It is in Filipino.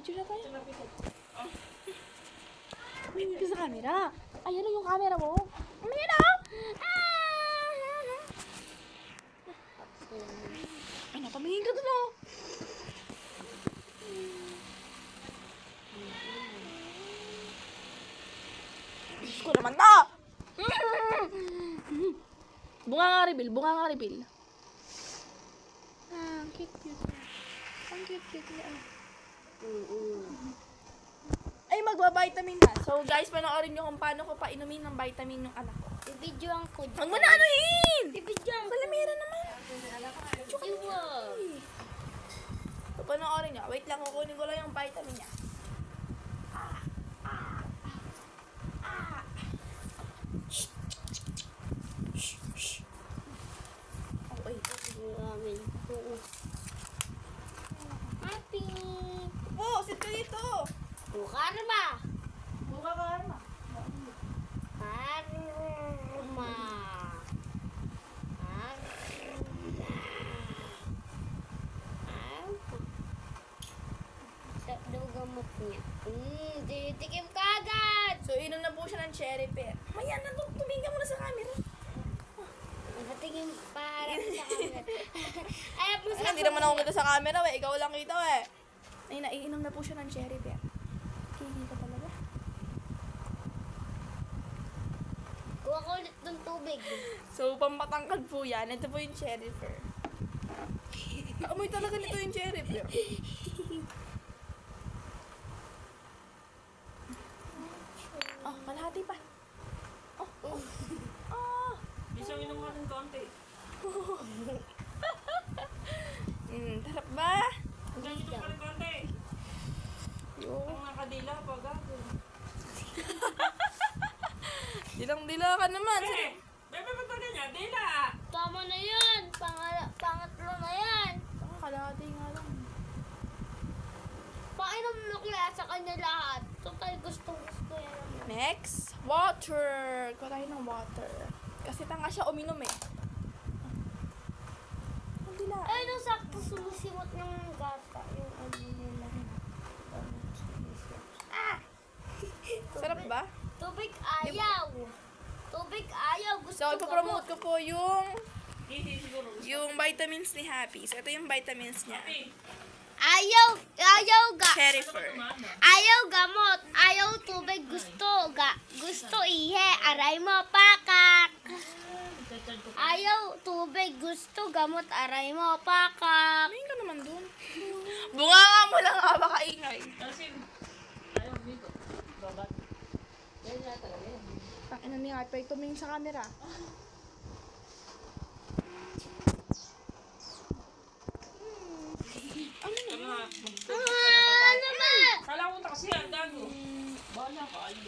Picture na tayo. Tumingin ka sa camera. Ayan na yung camera mo. Ayan na. Ay, napamingin ka doon, oh. Diyos ko naman na. Bunga nga reveal, bunga nga reveal. Ang cute-cute. Ang cute-cute niya. Ay, magba-vitamin na. So, guys, panoorin nyo kung paano ko painumin ng vitamin yung anak ko. Bibidyoan ko. Huwag mo na anuhin! Bibidyoan ko. Balamera naman. Iwag. So, panoorin nyo. Wait lang, kukunin ko lang yung vitamin niya. Okay. Amin. Oo. Happy. Po, sit ka dito. Karma. Buka ka, Arma. Karma. Sarap daw gamot niya. Titikim ka agad. So, inom na po siya ng cherry pear. Maya na, tumingin mo na sa camera. Nakatingin para sa camera. Ay, po Ay, hindi naman ako kita sa camera, we. Ikaw lang kita, we. Ay, naiinom na po siya ng cherry pear. Kiki ka talaga. Kuha ko ulit ng tubig. So, pampatangkad po yan. Ito po yung cherry pear. Kaamoy talaga nito yung cherry pear. Oh, kalahati pa. Oh, oh. Oh. Isang inom ka ng konti. Tarap ba? Isang inom ka ng konti. Ang nakadila pa gagawin. Dilang-dila ka naman. Bebe, ba't ba ganyan? Dila! Tama na yan. Pangatlo na yan. Kalahati nga lang. Painom mo kaya sa kanya lahat. Total gustong-gusto yan. Next, water. Kuha tayo ng water. Kasi tanga siya uminom eh. Ang dila. Ay, nung sakto sumusimot ng gata. Yung ano nila. Ah! Sarap ba? Tubig ayaw. Tubig ayaw. Gusto So, ipopromote ko po Hindi siguro. yung vitamins ni Happy. So, ito yung vitamins niya. Ayaw Cherry pear. Ayaw gamot. Ayaw tubig. Gusto ihe. Aray mo pakak. Ayaw tubig. Gusto gamot. Aray mo pakak. Tumingin ka naman dun. Bunga nga mo lang nga, baka ingay. Kasi, ayaw dito. Babat. Yan nga talaga yan. Pakina ni Happy, tumingin sa camera. Ano nga? Ano ba? Kala ko kasi ang dago. Bala ka. Ay,